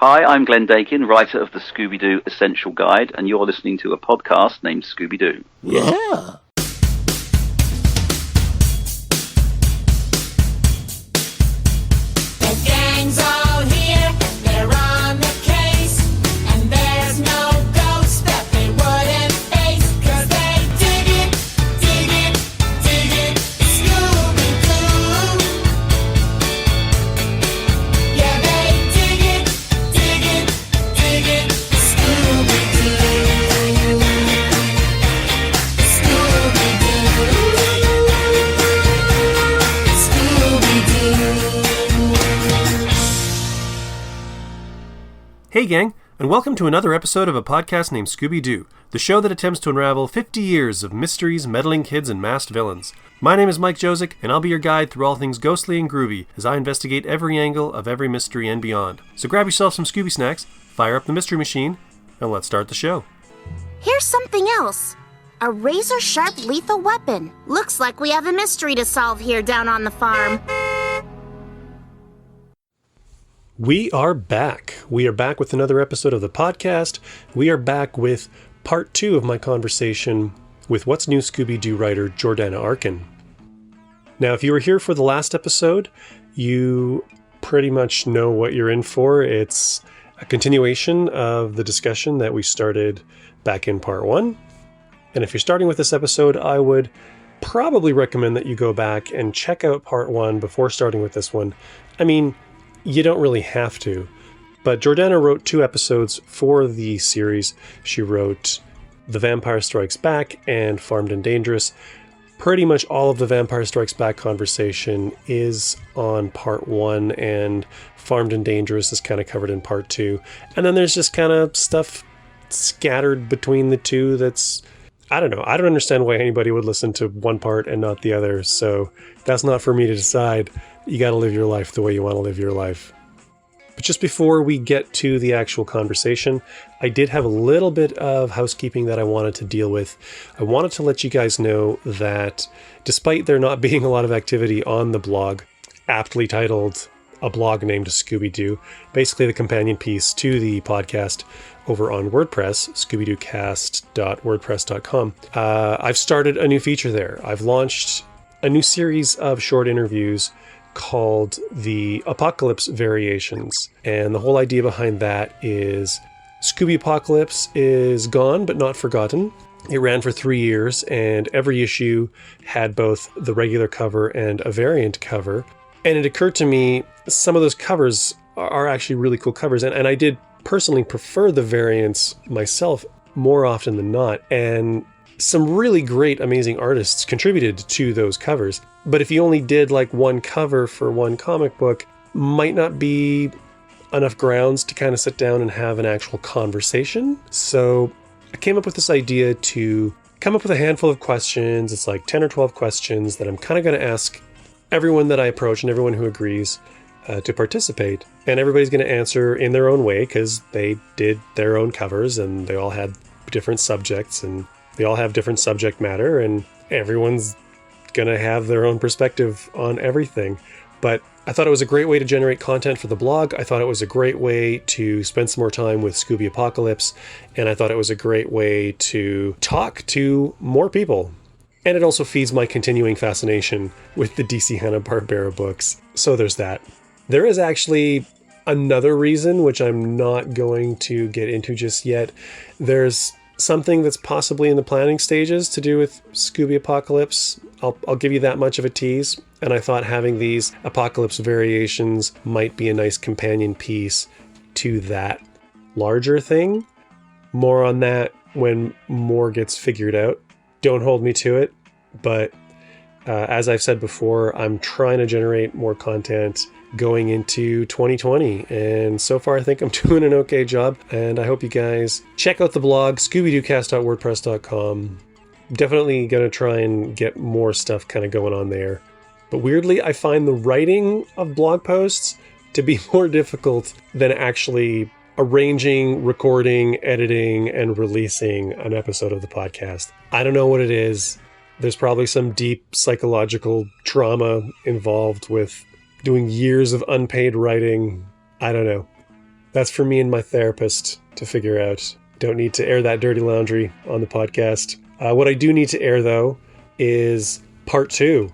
Hi, I'm Glenn Dakin, writer of the Scooby-Doo Essential Guide, and you're listening to a podcast named Scooby-Doo. Yeah! The gang's all here, they're on the case, and there's no ghost that they wouldn't face, 'cause they dig it, Scooby-Doo. Yeah, they dig it, Scooby-Doo. Hey gang, and welcome to another episode of a podcast named Scooby-Doo, the show that attempts to unravel 50 years of mysteries, meddling kids, and masked villains. My name is Mike Josick, and I'll be your guide through all things ghostly and groovy as I investigate every angle of every mystery and beyond. So grab yourself some Scooby snacks, fire up the mystery machine, and let's start the show. Here's something else. A razor-sharp lethal weapon. Looks like we have a mystery to solve here down on the farm. We are back. We are back with another episode of the podcast. We are back with part 2 of my conversation with What's New Scooby-Doo writer Jordana Arkin. Now, if you were here for the last episode, you pretty much know what you're in for. It's a continuation of the discussion that we started back in part 1. And if you're starting with this episode, I would probably recommend that you go back and check out part 1 before starting with this one. I mean, you don't really have to, but Jordana wrote 2 episodes for the series. She wrote The Vampire Strikes Back and Farmed and Dangerous. Pretty much all of the Vampire Strikes Back conversation is on part 1, and Farmed and Dangerous is kind of covered in part 2. And then there's just kind of stuff scattered between the two that's, I don't know. I don't understand why anybody would listen to one part and not the other, so that's not for me to decide. You got to live your life the way you want to live your life. But just before we get to the actual conversation, I did have a little bit of housekeeping that I wanted to deal with. I wanted to let you guys know that despite there not being a lot of activity on the blog, aptly titled A Blog Named Scooby-Doo, basically the companion piece to the podcast over on WordPress, scoobydoocast.wordpress.com, I've started a new feature there. I've launched a new series of short interviews called the Apocalypse Variations. And the whole idea behind that is Scooby Apocalypse is gone but not forgotten. It ran for 3 years, and every issue had both the regular cover and a variant cover. And it occurred to me, some of those covers are actually really cool covers, and I did personally prefer the variants myself more often than not. And some really great, amazing artists contributed to those covers. But if you only did like one cover for one comic book, might not be enough grounds to kind of sit down and have an actual conversation. So I came up with this idea to come up with a handful of questions. It's like 10 or 12 questions that I'm kind of going to ask everyone that I approach and everyone who agrees to participate. And everybody's going to answer in their own way because they did their own covers and they all had different subjects and they all have different subject matter, and everyone's going to have their own perspective on everything. But I thought it was a great way to generate content for the blog. I thought it was a great way to spend some more time with Scooby Apocalypse. And I thought it was a great way to talk to more people. And it also feeds my continuing fascination with the DC Hanna-Barbera books. So there's that. There is actually another reason, which I'm not going to get into just yet. There's something that's possibly in the planning stages to do with Scooby Apocalypse. I'll give you that much of a tease. And I thought having these Apocalypse variations might be a nice companion piece to that larger thing. More on that when more gets figured out. Don't hold me to it. But as I've said before, I'm trying to generate more content going into 2020, and so far I think I'm doing an okay job, and I hope you guys check out the blog, scoobydoocast.wordpress.com. Definitely gonna try and get more stuff kind of going on there. But weirdly, I find the writing of blog posts to be more difficult than actually arranging, recording, editing, and releasing an episode of the podcast. I don't know what it is. There's probably some deep psychological trauma involved with doing years of unpaid writing. I don't know. That's for me and my therapist to figure out. Don't need to air that dirty laundry on the podcast. What I do need to air, though, is part 2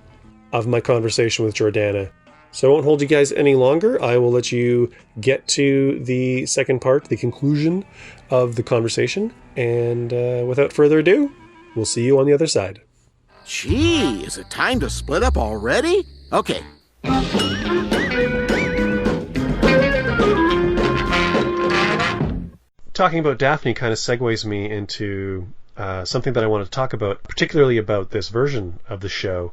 of my conversation with Jordana. So I won't hold you guys any longer. I will let you get to the second part, the conclusion of the conversation. And without further ado, we'll see you on the other side. Gee, is it time to split up already? Okay. Talking about Daphne kind of segues me into something that I want to talk about, particularly about this version of the show.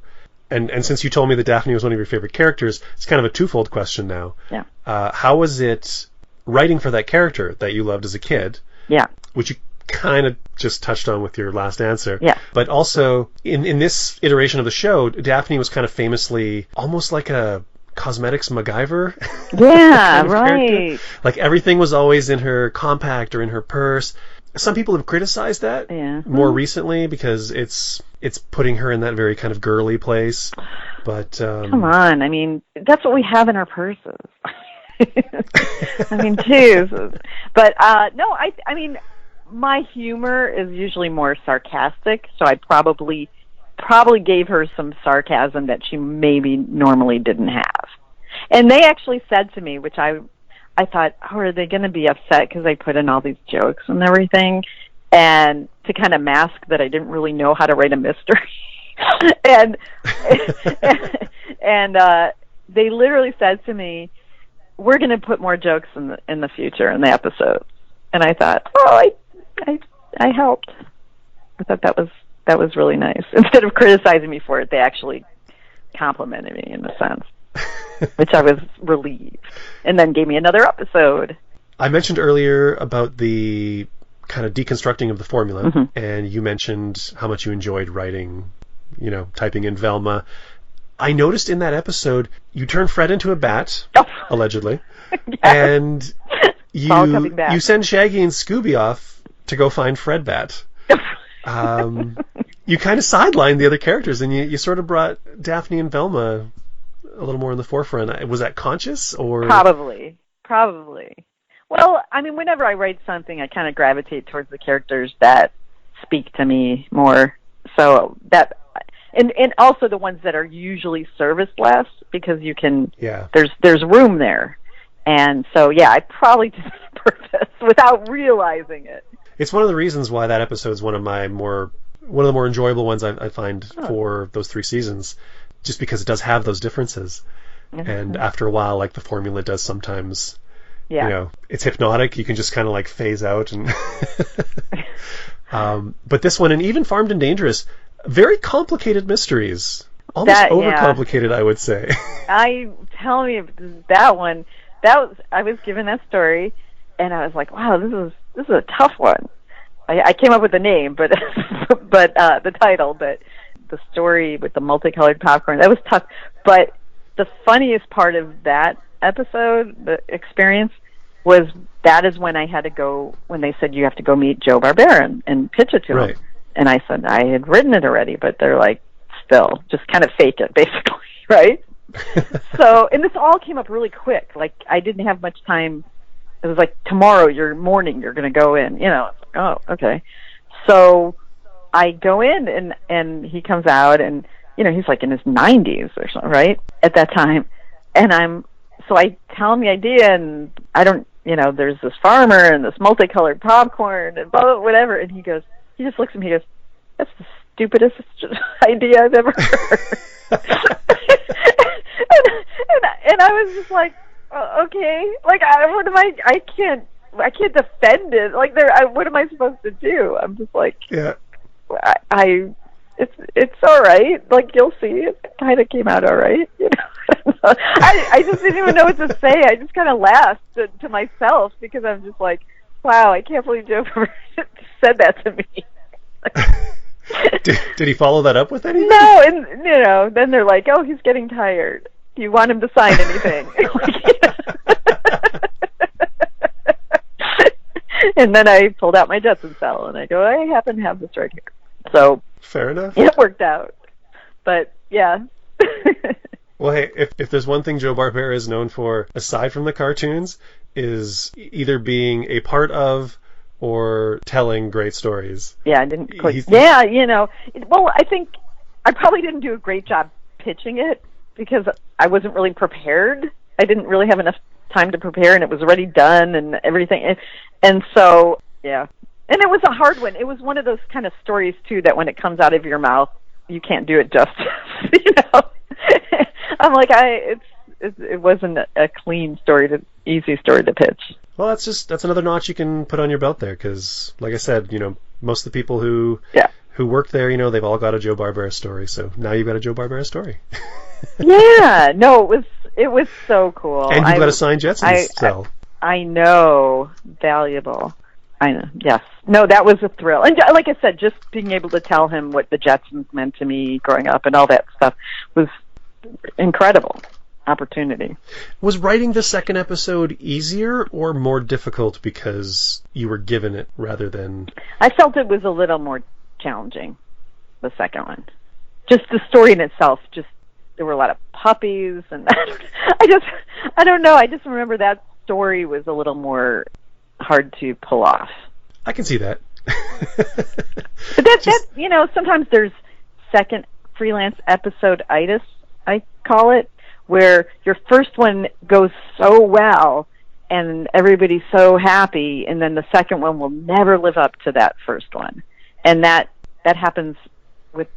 And since you told me that Daphne was one of your favorite characters, it's kind of a twofold question now. Yeah. How was it writing for that character that you loved as a kid? Yeah. Which you kind of just touched on with your last answer. Yeah. But also, in this iteration of the show, Daphne was kind of famously almost like a cosmetics MacGyver. Yeah, kind of right. character. Like everything was always in her compact or in her purse. Some people have criticized that more recently because it's putting her in that very kind of girly place. But come on, I mean, that's what we have in our purses. I mean, geez. But no, I mean, my humor is usually more sarcastic, so I probably gave her some sarcasm that she maybe normally didn't have. And they actually said to me, which I thought, oh, are they going to be upset because I put in all these jokes and everything? And to kind of mask that I didn't really know how to write a mystery. and they literally said to me, we're going to put more jokes in the future in the episode. And I thought, oh, I helped. I thought that was really nice. Instead of criticizing me for it, they actually complimented me in a sense. Which I was relieved. And then gave me another episode. I mentioned earlier about the kind of deconstructing of the formula, and you mentioned how much you enjoyed writing, typing in Velma. I noticed in that episode, you turned Fred into a bat, allegedly, and you send Shaggy and Scooby off to go find Fred Bat. You kind of sidelined the other characters, and you sort of brought Daphne and Velma a little more in the forefront. Was that conscious, or probably? Well, I mean, whenever I write something, I kind of gravitate towards the characters that speak to me more. So that, and also the ones that are usually serviced less, because you can. Yeah. There's room there, and so I probably did it on purpose without realizing it. It's one of the reasons why that episode is one of the more enjoyable ones I find for those 3 seasons. Just because it does have those differences. And after a while, like the formula does sometimes, it's hypnotic. You can just kind of like phase out. And but this one, and even Farmed and Dangerous, very complicated mysteries. Almost overcomplicated, I would say. I was given that story, and I was like, wow, this is a tough one. I came up with the name, but the title, but the story with the multicolored popcorn, that was tough. But the funniest part of that episode, the experience, was that is when I had to go, when they said you have to go meet Joe Barbera and pitch it to him. And I said I had written it already, but they're like, still, just kind of fake it, basically, right? So, and this all came up really quick. Like, I didn't have much time. It was like, tomorrow, morning, you're going to go in. Oh, okay. So I go in, and he comes out, and he's like in his 90s or something, right, at that time. And I tell him the idea, and I don't, there's this farmer and this multicolored popcorn and blah, blah, whatever. And he just looks at me, he goes, that's the stupidest idea I've ever heard. and I was just like, okay, like, I can't defend it. Like, what am I supposed to do? I'm just like, it's all right. Like, you'll see. It kind of came out all right. I just didn't even know what to say. I just kind of laughed to myself because I'm just like, wow, I can't believe Joe said that to me. Did he follow that up with anything? No, and then they're like, oh, he's getting tired. Do you want him to sign anything? And then I pulled out my Jetson cell, and I go, I happen to have this right here. So fair enough. It worked out. But, yeah. Well, hey, if there's one thing Joe Barbera is known for, aside from the cartoons, is either being a part of or telling great stories. Yeah, I didn't quite. Yeah, well, I think I probably didn't do a great job pitching it because I wasn't really prepared. I didn't really have enough time to prepare, and it was already done and everything. And so, yeah. And it was a hard one. It was one of those kind of stories, too, that when it comes out of your mouth, you can't do it justice. I'm like, it wasn't a clean story, easy story to pitch. Well, that's another notch you can put on your belt there, because, like I said, most of the people who worked there, they've all got a Joe Barbera story. So now you've got a Joe Barbera story. Yeah, no, it was so cool. And you've got a signed Jetsons cell. I know, valuable. I know, yes. No, that was a thrill. And like I said, just being able to tell him what the Jetsons meant to me growing up and all that stuff was incredible opportunity. Was writing the second episode easier or more difficult because you were given it rather than... I felt it was a little more challenging, the second one. Just the story in itself, there were a lot of puppies, and I don't know, I just remember that story was a little more hard to pull off. I can see that. But that sometimes there's second freelance episode-itis, I call it, where your first one goes so well and everybody's so happy, and then the second one will never live up to that first one. And that happens with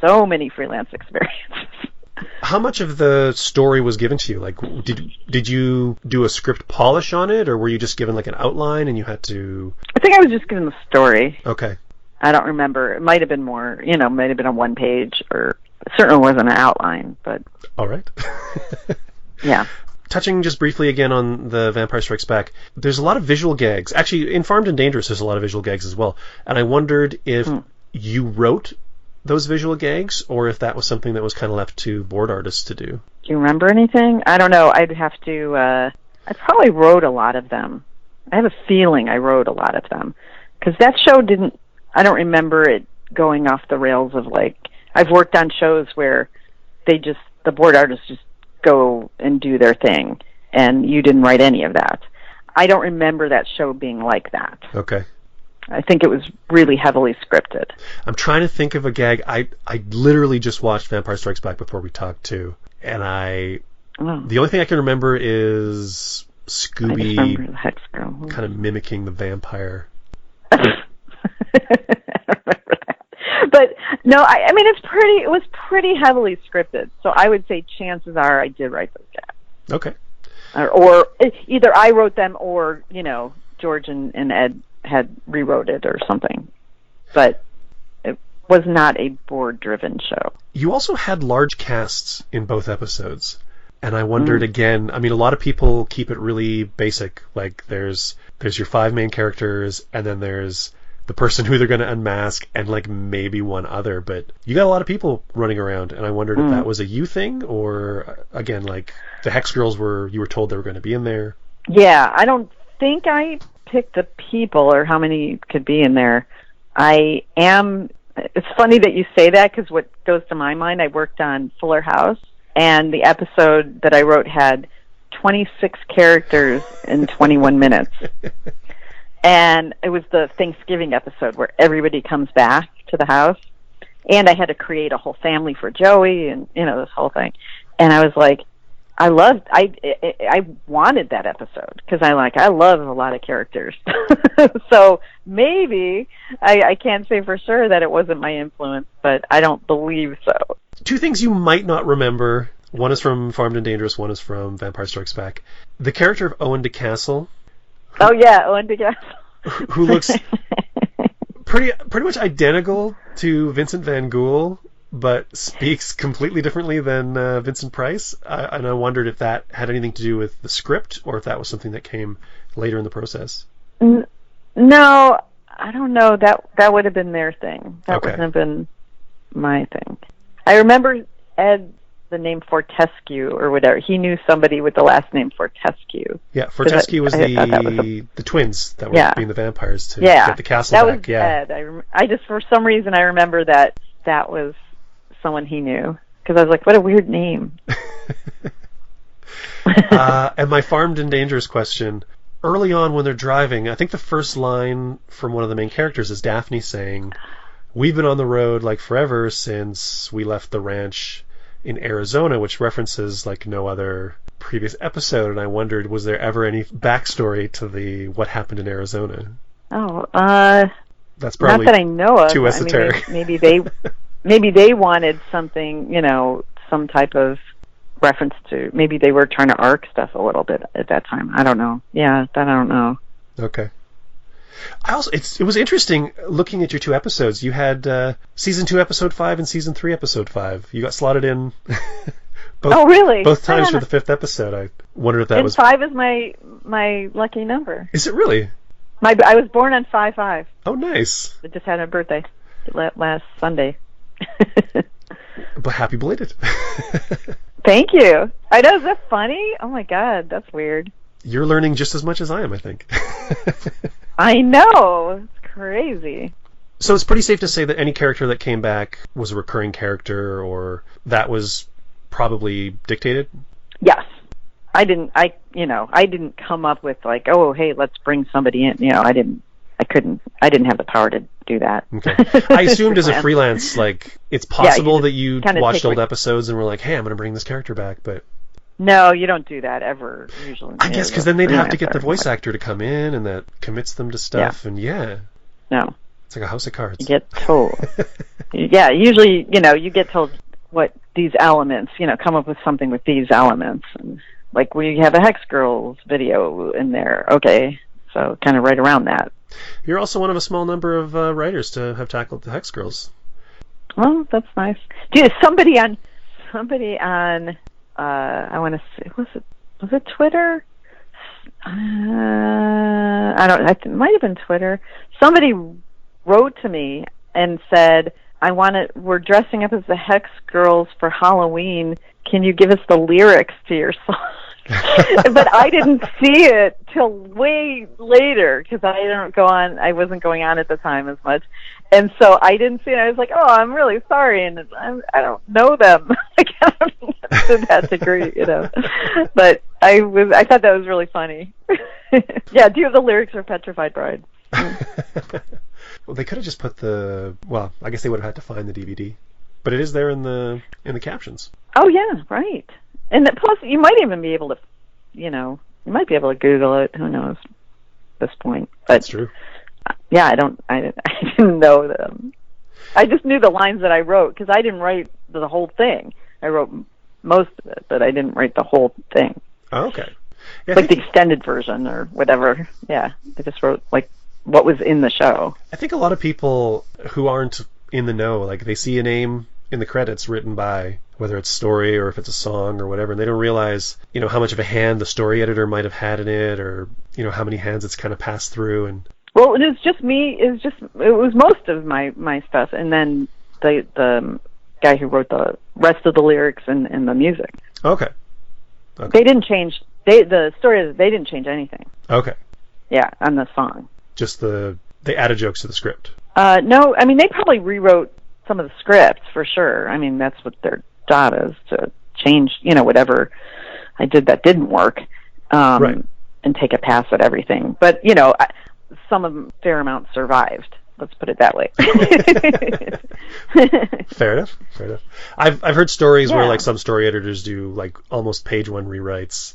so many freelance experiences. How much of the story was given to you? Like, did you do a script polish on it, or were you just given like an outline and you had to... I think I was just given the story. Okay. I don't remember. It might have been more, might have been on one page, or it certainly wasn't an outline, but... All right. Yeah. Touching just briefly again on the Vampire Strikes Back, there's a lot of visual gags. Actually, in Farmed and Dangerous, there's a lot of visual gags as well. And I wondered if you wrote those visual gags, or if that was something that was kind of left to board artists to do. Do you remember anything? I don't know. I'd have to... I probably wrote a lot of them. I have a feeling I wrote a lot of them. Because that show didn't... I don't remember it going off the rails of, like... I've worked on shows where the board artists just go and do their thing, and you didn't write any of that. I don't remember that show being like that. Okay. I think it was really heavily scripted. I'm trying to think of a gag. I literally just watched Vampire Strikes Back before we talked too, and the only thing I can remember is Scooby I just remember the Hex Girl. kind of mimicking the vampire. I don't remember that. But no, I mean it was pretty heavily scripted. So I would say chances are I did write those gags. Okay. Or either I wrote them, or George and Ed had rewrote it or something. But it was not a board-driven show. You also had large casts in both episodes. And I wondered again, I mean, a lot of people keep it really basic. Like, there's your 5 main characters, and then there's the person who they're going to unmask, and, like, maybe one other. But you got a lot of people running around, and I wondered if that was a you thing, or, again, like, the Hex Girls you were told they were going to be in there. Yeah, I don't think I picked the people or how many could be in there. It's funny that you say that, because what goes to my mind, I worked on Fuller House, and the episode that I wrote had 26 characters in 21 minutes. And it was the Thanksgiving episode where everybody comes back to the house. And I had to create a whole family for Joey and, this whole thing. And I was like, I wanted that episode because I love a lot of characters. So maybe, I can't say for sure that it wasn't my influence, but I don't believe so. 2 things you might not remember. One is from Farmed and Dangerous, one is from Vampire Strikes Back. The character of Owen DeCastle. Owen DeCastle. Who looks pretty much identical to Vincent Van Gogh, but speaks completely differently than Vincent Price. And I wondered if that had anything to do with the script, or if that was something that came later in the process. No, I don't know. That would have been their thing. That wouldn't have been my thing. I remember Ed, the name Fortescue or whatever. He knew somebody with the last name Fortescue. Yeah, Fortescue was the twins that were being the vampires to get the castle that back. Was Ed. I just, for some reason, I remember that was someone he knew, because I was like, what a weird name. And my Farmed and Dangerous question, early on when they're driving, I think the first line from one of the main characters is Daphne saying, "We've been on the road like forever since we left the ranch in Arizona," which references like no other previous episode. And I wondered, was there ever any backstory to the what happened in Arizona? Oh, That's probably not that I know of. too esoteric. I mean, maybe they wanted something, some type of reference to. Maybe they were trying to arc stuff a little bit at that time. I don't know. Yeah, that I don't know. Okay. It was interesting looking at your 2 episodes. You had season 2 episode 5 and season 3 episode 5. You got slotted in. Oh, really? Both times for the 5th episode. I wondered if that was. 5 is my lucky number. Is it really? I was born on 5/5. Oh, nice. I just had a birthday last Sunday. But happy belated. Thank you. I know, is that funny? Oh my God, that's weird. You're learning just as much as I am, I think. I know. It's crazy. So it's pretty safe to say that any character that came back was a recurring character, or that was probably dictated? Yes. I didn't come up with like, oh, hey, let's bring somebody in. I didn't have the power to do that. Okay. I assumed as a freelance, like, it's possible that you watched old episodes and were like, hey, I'm going to bring this character back, but... No, you don't do that ever, usually. I guess because then they'd have to get the voice actor to come in, and that commits them to stuff, and No. It's like a house of cards. You get told. Yeah, usually, you get told what these elements, come up with something with these elements. And, like, we have a Hex Girls video in there. Okay, so kind of right around that. You're also one of a small number of writers to have tackled the Hex Girls. Well, that's nice. Dude, somebody on I want to say, was it Twitter? It might have been Twitter. Somebody wrote to me and said, we're dressing up as the Hex Girls for Halloween. Can you give us the lyrics to your song? But I didn't see it till way later because I wasn't going on at the time as much, and so I didn't see it. I was like, "Oh, I'm really sorry," and I don't know them. I can't to that degree, But I thought that was really funny. Yeah, do you have the lyrics for Petrified Bride? Well, they could have just put I guess they would have had to find the DVD, but it is there in the captions. Oh yeah, right. And plus, you might even be able to, you might be able to Google it. Who knows at this point? But, that's true. Yeah, I didn't know them. I just knew the lines that I wrote because I didn't write the whole thing. I wrote most of it, but I didn't write the whole thing. Oh, okay. Yeah, like the extended version or whatever. Yeah, I just wrote like what was in the show. I think a lot of people who aren't in the know, like they see a name in the credits written by, whether it's story or if it's a song or whatever, and they don't realize, how much of a hand the story editor might have had in it, or, how many hands it's kind of passed through. And well, it was just me. It was most of my stuff, and then the guy who wrote the rest of the lyrics and the music. Okay. They didn't change. The story. They didn't change anything. Okay. Yeah, on the song. Just they added jokes to the script. No, I mean they probably rewrote some of the scripts for sure. I mean that's what their job is, to change, whatever I did that didn't work, right, and take a pass at everything. But some of them, fair amount survived. Let's put it that way. Fair enough. I've heard stories where like some story editors do like almost page 1 rewrites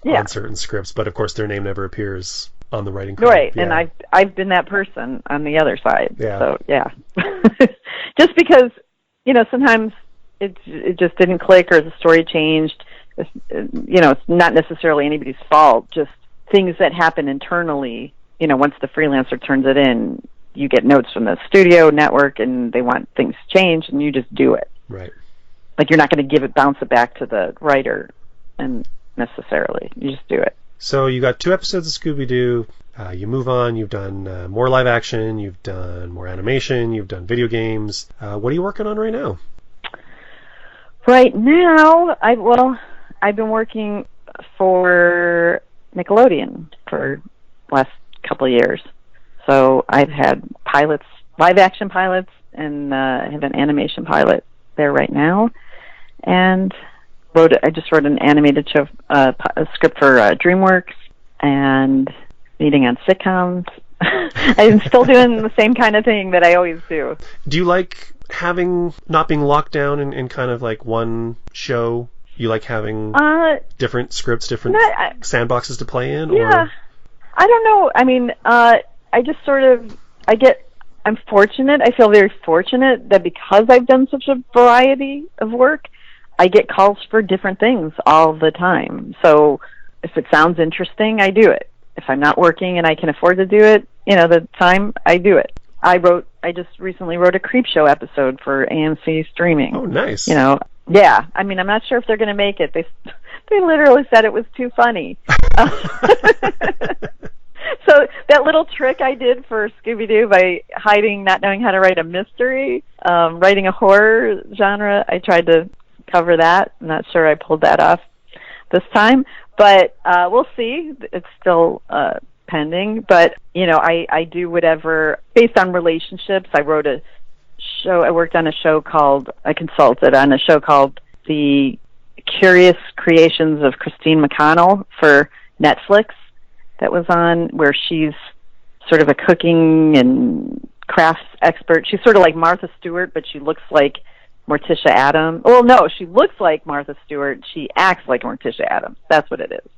on certain scripts, but of course their name never appears on the writing credit. Right, and I've been that person on the other side. Yeah. So just because sometimes it just didn't click or the story changed. It's not necessarily anybody's fault. Just things that happen internally. Once the freelancer turns it in, you get notes from the studio network, and they want things changed, and you just do it. Right. Like you're not going to bounce it back to the writer, and necessarily you just do it. So you got 2 episodes of Scooby-Doo. You move on. You've done more live action. You've done more animation. You've done video games. What are you working on right now? Right now, I've been working for Nickelodeon for the last couple of years. So I've had pilots, live action pilots, and I have an animation pilot there right now. And I just wrote an animated show, a script for DreamWorks, and meeting on sitcoms. I'm still doing the same kind of thing that I always do. Do you like not being locked down in kind of like one show? You like having different scripts, different sandboxes to play in? Yeah. Or? I don't know. I mean, I just sort of, I'm fortunate. I feel very fortunate that because I've done such a variety of work, I get calls for different things all the time. So if it sounds interesting, I do it. If I'm not working and I can afford to do it, the time, I do it. I just recently wrote a Creepshow episode for AMC streaming. Oh, nice. Yeah. I mean, I'm not sure if they're going to make it. They literally said it was too funny. So that little trick I did for Scooby-Doo by not knowing how to write a mystery, writing a horror genre, I tried to cover that. I'm not sure I pulled that off this time, but we'll see. It's still pending, but I do whatever based on relationships. I wrote a show. I worked on a show I consulted on a show called The Curious Creations of Christine McConnell for Netflix. That was on, where she's sort of a cooking and crafts expert. She's sort of like Martha Stewart, but she looks like Morticia Addams. Well, no, she looks like Martha Stewart. She acts like Morticia Addams. That's what it is.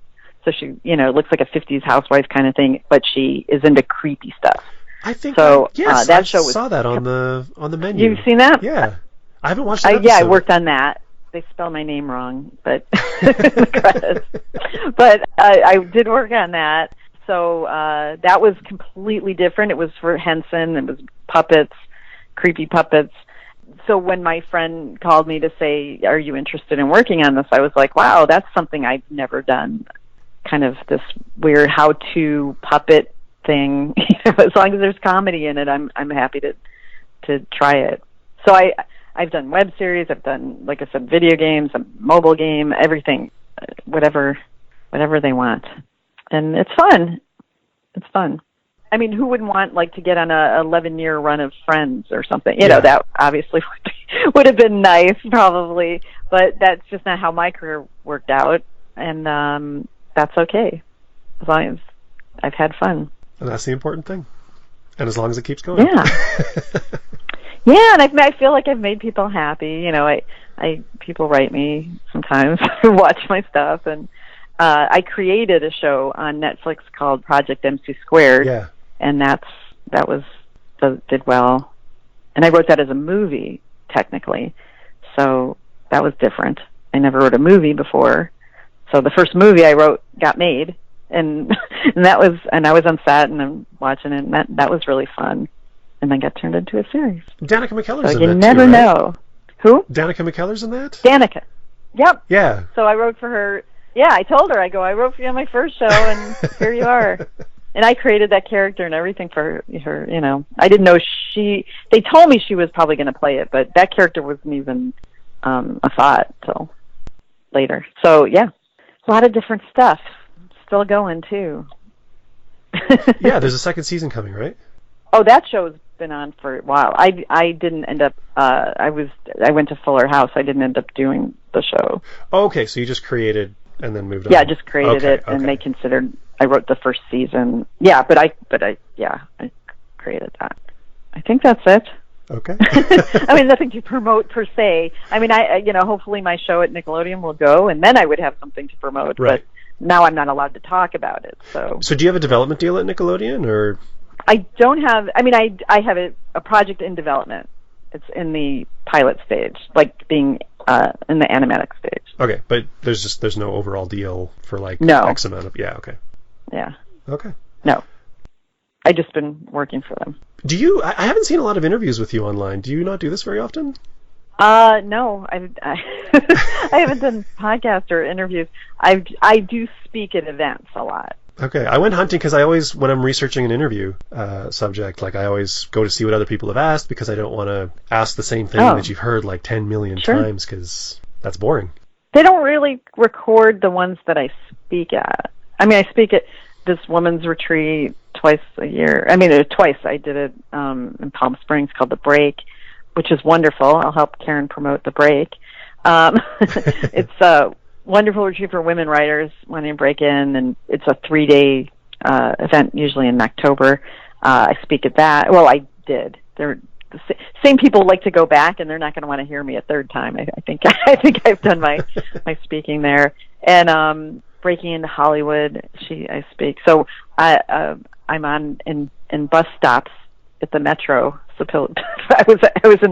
So she, looks like a 50s housewife kind of thing, but she is into creepy stuff. I think so. Yes, that I show saw that on the menu. You've seen that? Yeah, I haven't watched that. Yeah, I worked on that. They spell my name wrong, but the credits. But I did work on that. So that was completely different. It was for Henson. It was puppets, creepy puppets. So when my friend called me to say, "Are you interested in working on this?" I was like, "Wow, that's something I've never done." Kind of this weird how-to puppet thing. As long as there's comedy in it, I'm happy to try it. So I've done web series. I've done, like I said, video games, a mobile game, everything, whatever they want, and it's fun. It's fun. I mean, who wouldn't want to get on a 11-year run of Friends or something? That obviously would have been nice, probably, but that's just not how my career worked out, and that's okay, as long as I've had fun. And that's the important thing. And as long as it keeps going. Yeah. Yeah, and I feel like I've made people happy. People write me sometimes who watch my stuff, and I created a show on Netflix called Project MC Squared. Yeah. And that did well. And I wrote that as a movie, technically. So that was different. I never wrote a movie before. So the first movie I wrote got made, and I was on set and I'm watching it, and that was really fun. And then got turned into a series. Danica McKellar's so in that you never too, right? know. Who? Danica McKellar's in that? Danica. Yep. Yeah. So I wrote for her. Yeah, I told her, I wrote for you on my first show, and here you are. And I created that character and everything for her, I didn't know they told me she was probably going to play it, but that character wasn't even a thought till later. So, yeah, a lot of different stuff. Still going, too. Yeah, there's a second season coming, right? Oh, that show's been on for a while. I didn't end up, I went to Fuller House. I didn't end up doing the show. Oh, okay, so you just created and then moved on. Yeah, I just created it, and they considered I wrote the first season. Yeah, but I created that. I think that's it. Okay. I mean, nothing to promote per se. I mean, hopefully my show at Nickelodeon will go, and then I would have something to promote. Right. But now I'm not allowed to talk about it. So do you have a development deal at Nickelodeon, or? I don't have. I mean, I have a project in development. It's in the pilot stage, like being in the animatic stage. Okay, but there's no overall deal for no. X amount of okay. Yeah. Okay. No. I just been working for them. Do you? I haven't seen a lot of interviews with you online. Do you not do this very often? No. I haven't done podcasts or interviews. I do speak at events a lot. Okay, I went hunting because I always, when I'm researching an interview subject, I always go to see what other people have asked because I don't want to ask the same thing that you've heard 10 million times because that's boring. They don't really record the ones that I speak at. I mean, I speak at this women's retreat twice a year. I mean, twice. I did it in Palm Springs called The Break, which is wonderful. I'll help Karen promote The Break. It's wonderful retreat for women writers when they break in, and it's a 3-day event, usually in October. I speak at that. Well, I did. They're the same people like to go back, and they're not going to want to hear me a third time. I think I've done my speaking there. And breaking into Hollywood, I speak. So I'm on in bus stops at the Metro. So I was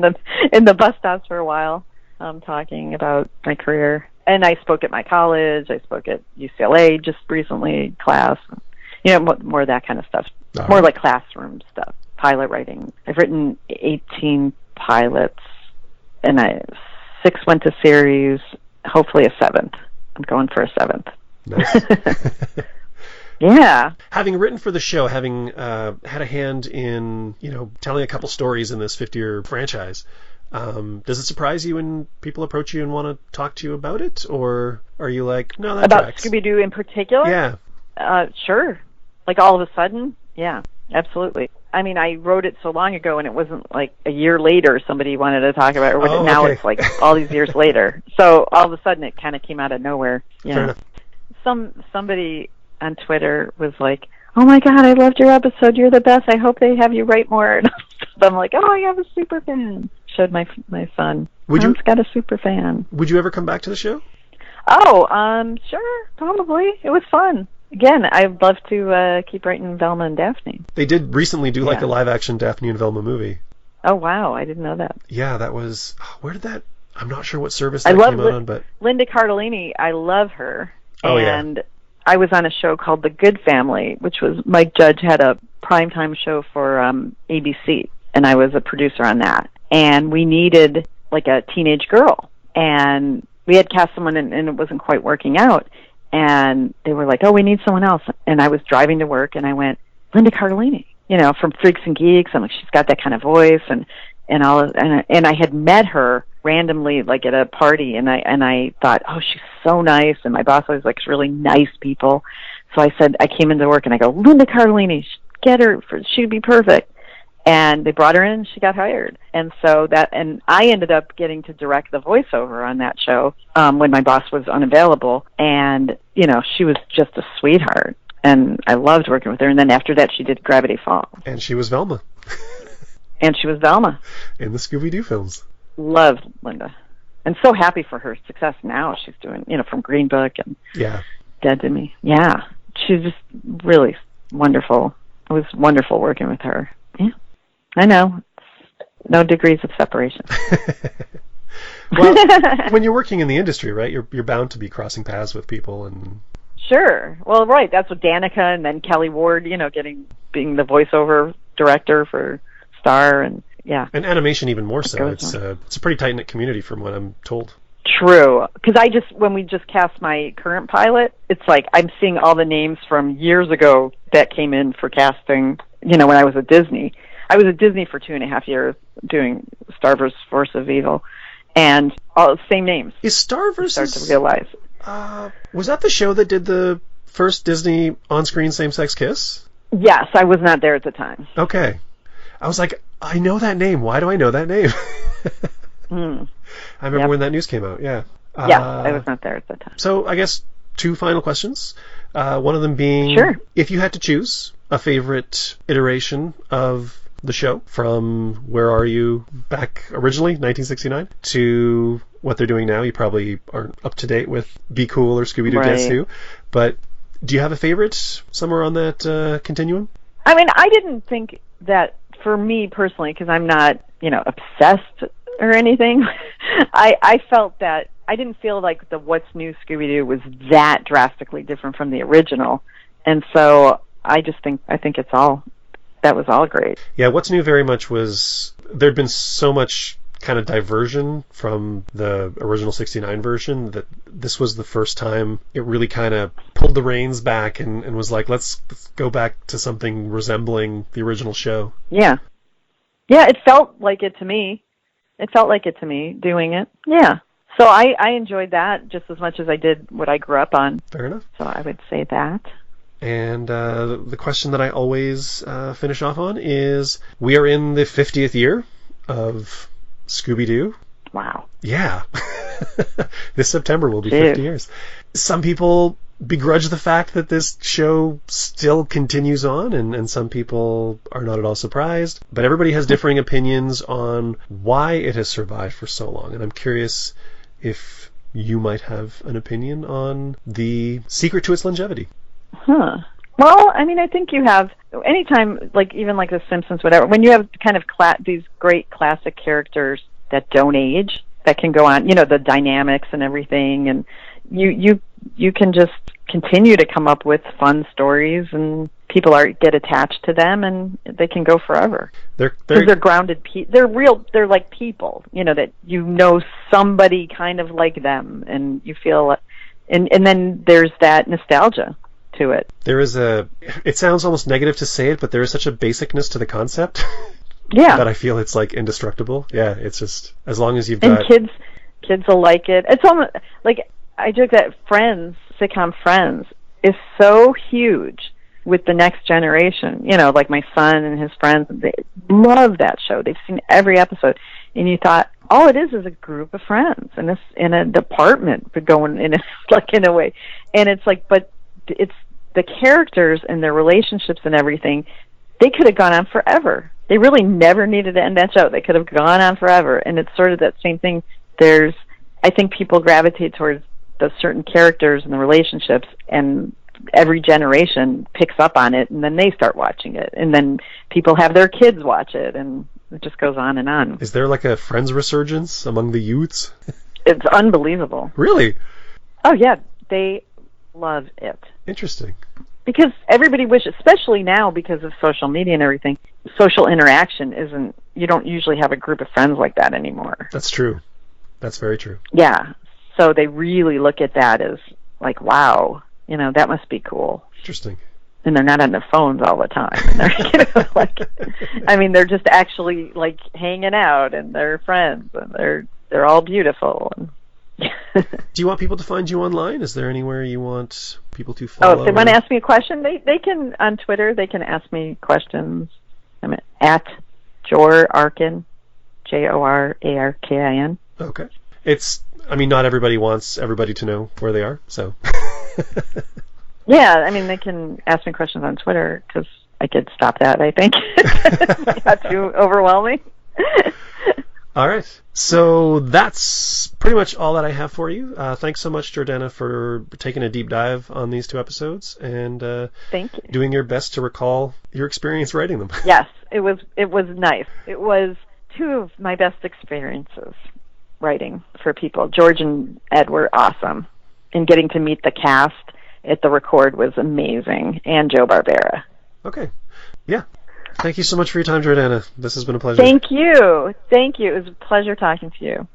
in the bus stops for a while, talking about my career. And I spoke at my college. I spoke at UCLA just recently, class. More of that kind of stuff. More like classroom stuff, pilot writing. I've written 18 pilots, and 6 went to series, hopefully a 7th. I'm going for a 7th. Nice. Yeah. Having written for the show, having had a hand in, telling a couple stories in this 50-year franchise, does it surprise you when people approach you and want to talk to you about it? Or are you like, no, that about tracks? Scooby-Doo in particular? Yeah. Sure. Like all of a sudden? Yeah, absolutely. I mean, I wrote it so long ago, and it wasn't like a year later somebody wanted to talk about it. Now it's like all these years later. So all of a sudden it kind of came out of nowhere. Yeah. Fair enough. Somebody on Twitter was like, "Oh my God, I loved your episode. You're the best. I hope they have you write more." And I'm like, "Oh, I have a super fan." Showed my son. Mom's got a super fan. Would you ever come back to the show? Oh, sure, probably. It was fun. Again, I'd love to keep writing Velma and Daphne. They did recently do like a live-action Daphne and Velma movie. Oh, wow. I didn't know that. Yeah, that was... where did that... I'm not sure what service that came out on, but... Linda Cardellini, I love her. Oh, and I was on a show called The Good Family, which was... Mike Judge had a primetime show for ABC, and I was a producer on that. And we needed, like, a teenage girl. And we had cast someone, and it wasn't quite working out. And they were like, "Oh, we need someone else." And I was driving to work, and I went, "Linda Cardellini, from Freaks and Geeks." I'm like, she's got that kind of voice, and I had met her randomly, like at a party, and I thought, "Oh, she's so nice." And my boss always likes really nice people, so I came into work, and I go, "Linda Cardellini, get her, she'd be perfect." And they brought her in, and she got hired. And so and I ended up getting to direct the voiceover on that show when my boss was unavailable. And, she was just a sweetheart. And I loved working with her. And then after that, she did Gravity Falls. And she was Velma. And she was Velma. In the Scooby-Doo films. Loved Linda. And so happy for her success now. She's doing, from Green Book and Dead to Me. Yeah. She's just really wonderful. It was wonderful working with her. Yeah. I know. No degrees of separation. Well, when you're working in the industry, right, you're bound to be crossing paths with people. And Sure. Well, right. That's what Danica and then Kelly Ward, being the voiceover director for Star, and yeah. And animation even more so. It's a pretty tight-knit community from what I'm told. True. Because when we just cast my current pilot, it's like I'm seeing all the names from years ago that came in for casting, when I was at Disney. I was at Disney for 2.5 years doing Star vs. Force of Evil, and all the same names. Is Star vs. Start to realize. Was that the show that did the first Disney on-screen same-sex kiss? Yes, I was not there at the time. Okay. I was like, I know that name. Why do I know that name? I remember when that news came out, yeah. I was not there at the time. So I guess 2 final questions. One of them being, sure, if you had to choose a favorite iteration of the show from Where Are You back originally, 1969, to what they're doing now. You probably aren't up to date with Be Cool or Scooby-Doo Dance 2, but do you have a favorite somewhere on that continuum? I mean, I didn't think that, for me personally, because I'm not, obsessed or anything, I felt that I didn't feel like the What's New Scooby-Doo was that drastically different from the original, and so I think that was all great. Yeah, What's New very much was, there'd been so much kind of diversion from the original 69 version that this was the first time it really kind of pulled the reins back and was like, let's go back to something resembling the original show. Yeah, it felt like it to me. Doing it. Yeah. So I enjoyed that just as much as I did what I grew up on. Fair enough. So I would say that. And the question that I always finish off on is, we are in the 50th year of Scooby-Doo. Wow. Yeah. This September will be 50 years. Some people begrudge the fact that this show still continues on, and some people are not at all surprised. But everybody has differing opinions on why it has survived for so long. And I'm curious if you might have an opinion on the secret to its longevity. Huh. Well, I mean, I think you have, anytime, like even like The Simpsons, whatever, when you have kind of these great classic characters that don't age, that can go on, the dynamics and everything, and you can just continue to come up with fun stories, and people get attached to them, and they can go forever. They're grounded. They're real. They're like people. That somebody kind of like them, and you feel, and then there's that nostalgia to it. There is it sounds almost negative to say it, but there is such a basicness to the concept. Yeah. That I feel it's like indestructible. Yeah, it's just, as long as you've got... And kids will like it. It's almost, like, I joke that sitcom Friends, is so huge with the next generation. Like my son and his friends, they love that show. They've seen every episode. And you thought, all it is a group of friends in a department, but going in a way. And it's like, but it's the characters and their relationships and everything, they could have gone on forever. They really never needed to end that show. They could have gone on forever. And it's sort of that same thing. I think people gravitate towards those certain characters and the relationships, and every generation picks up on it, and then they start watching it. And then people have their kids watch it, and it just goes on and on. Is there like a Friends resurgence among the youths? It's unbelievable. Really? Oh, yeah. They love it. Interesting. Because everybody wishes, especially now because of social media and everything, social interaction you don't usually have a group of friends like that anymore. That's true. That's very true. Yeah. So they really look at that as like, wow, that must be cool. Interesting. And they're not on their phones all the time. And they're, they're just actually like hanging out, and they're friends, and they're all beautiful. Do you want people to find you online? Is there anywhere you want people to follow? Oh, if they want to ask me a question, they can, on Twitter, they can ask me questions. I'm at Jordana Arkin, Jorarkin. Okay. Not everybody wants everybody to know where they are, so. Yeah, they can ask me questions on Twitter, because I could stop that, I think. Not too overwhelming. All right. So that's pretty much all that I have for you. Thanks so much, Jordana, for taking a deep dive on these 2 episodes and thank you. Doing your best to recall your experience writing them. Yes, it was nice. It was 2 of my best experiences writing for people. George and Ed were awesome, and getting to meet the cast at the record was amazing, and Joe Barbera. Okay. Yeah. Thank you so much for your time, Jordana. This has been a pleasure. Thank you. It was a pleasure talking to you.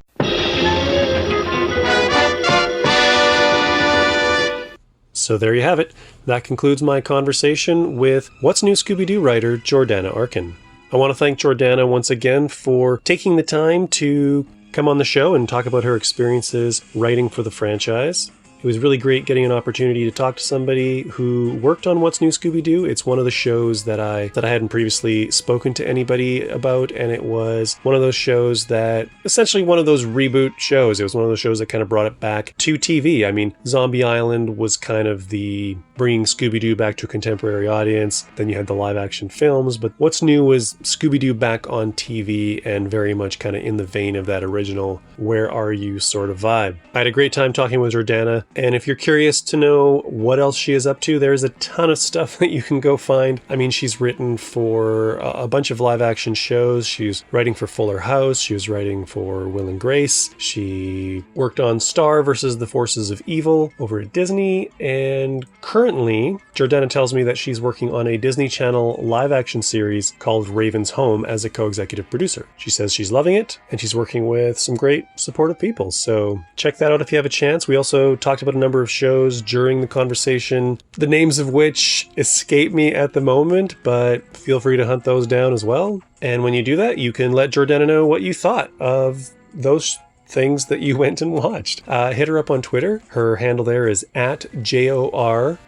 So there you have it. That concludes my conversation with What's New Scooby-Doo writer Jordana Arkin. I want to thank Jordana once again for taking the time to come on the show and talk about her experiences writing for the franchise. It was really great getting an opportunity to talk to somebody who worked on What's New Scooby-Doo. It's one of the shows that I hadn't previously spoken to anybody about, and it was one of those shows that, essentially one of those reboot shows. It was one of those shows that kind of brought it back to TV. Zombie Island was kind of the bringing Scooby-Doo back to a contemporary audience. Then you had the live-action films, but What's New was Scooby-Doo back on TV, and very much kind of in the vein of that original Where Are You sort of vibe. I had a great time talking with Jordana. And if you're curious to know what else she is up to, there's a ton of stuff that you can go find. She's written for a bunch of live action shows. She's writing for Fuller House. She was writing for Will and Grace. She worked on Star versus the Forces of Evil over at Disney. And currently, Jordana tells me that she's working on a Disney Channel live action series called Raven's Home as a co-executive producer. She says she's loving it, and she's working with some great supportive people. So check that out if you have a chance. We also talked about a number of shows during the conversation, the names of which escape me at the moment, but feel free to hunt those down as well. And when you do that, you can let Jordana know what you thought of those things that you went and watched. Hit her up on Twitter. Her handle there is at JORARKIN.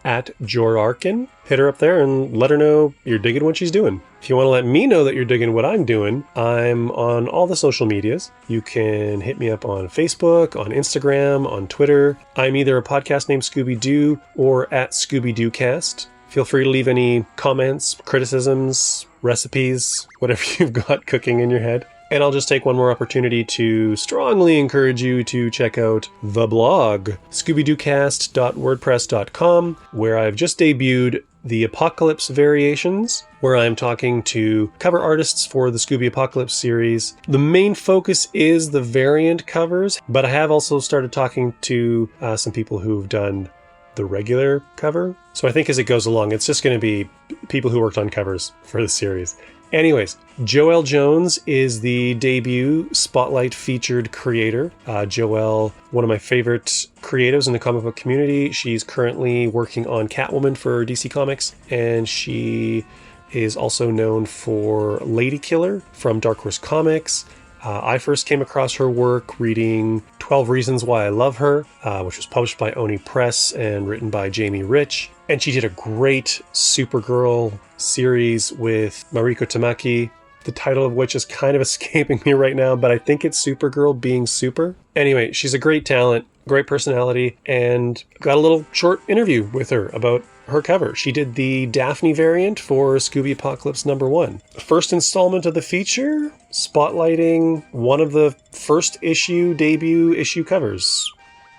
at Jordana Arkin. Hit her up there and let her know you're digging what she's doing. If you want to let me know that you're digging what I'm doing, I'm on all the social medias. You can hit me up on Facebook, on Instagram, on Twitter. I'm either a podcast named Scooby-Doo or at Scooby-Doo-cast. Feel free to leave any comments, criticisms, recipes, whatever you've got cooking in your head. And I'll just take one more opportunity to strongly encourage you to check out the blog, scoobydoocast.wordpress.com, where I've just debuted the Apocalypse Variations, where I'm talking to cover artists for the Scooby Apocalypse series. The main focus is the variant covers, but I have also started talking to some people who've done the regular cover. So I think as it goes along, it's just going to be people who worked on covers for the series. Anyways, Joelle Jones is the debut Spotlight featured creator. Joelle, one of my favorite creatives in the comic book community. She's currently working on Catwoman for DC Comics, and she is also known for Lady Killer from Dark Horse Comics. I first came across her work reading 12 Reasons Why I Love Her, which was published by Oni Press and written by Jamie Rich. And she did a great Supergirl series with Mariko Tamaki, the title of which is kind of escaping me right now, but I think it's Supergirl Being Super. Anyway, she's a great talent, great personality, and got a little short interview with her about her cover. She did the Daphne variant for Scooby Apocalypse #1. First installment of the feature, spotlighting one of the first issue, debut issue covers.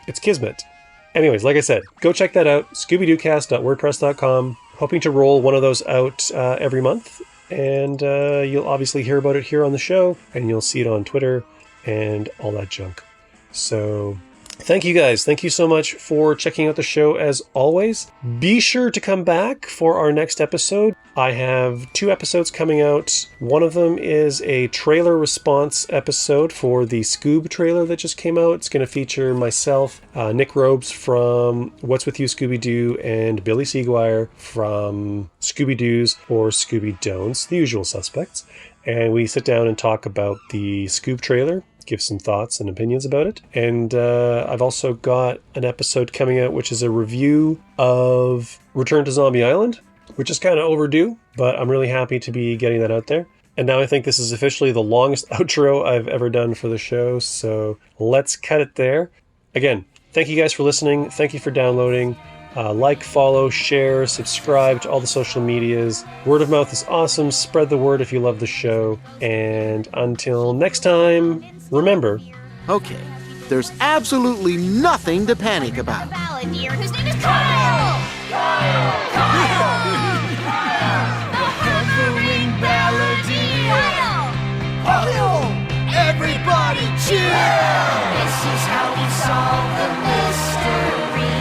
It's Kismet. Anyways, like I said, go check that out, scoobydoocast.wordpress.com. Hoping to roll one of those out every month, and you'll obviously hear about it here on the show, and you'll see it on Twitter and all that junk. So thank you guys. Thank you so much for checking out the show as always. Be sure to come back for our next episode. I have 2 episodes coming out. One of them is a trailer response episode for the Scoob trailer that just came out. It's going to feature myself, Nick Robes from What's With You Scooby-Doo, and Billy Seguire from Scooby-Doo's or Scooby-Don'ts, the usual suspects. And we sit down and talk about the Scoob trailer, give some thoughts and opinions about it. And I've also got an episode coming out which is a review of Return to Zombie Island, which is kind of overdue, but I'm really happy to be getting that out there. And now I think this is officially the longest outro I've ever done for the show, so let's cut it there. Again, thank you guys for listening. Thank you for downloading. Like, follow, share, subscribe to all the social medias. Word of mouth is awesome. Spread the word if you love the show. And until next time, remember, Okay, there's absolutely nothing to panic about. Balladeer whose name is Kyle! Kyle! The hovering balladeer! Kyle! Everybody cheer! This is how we solve the mystery.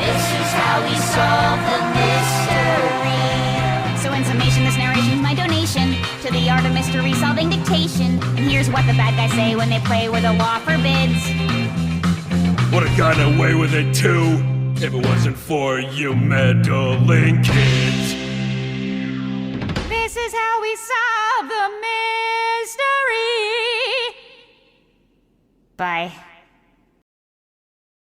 This is how we solve the mystery. So in summation, this narration's my donation to the art of mystery solving dictation. And here's what the bad guys say when they play where the law forbids. Would have gotten away with it too if it wasn't for you meddling kids. This is how we solve the mystery. Bye.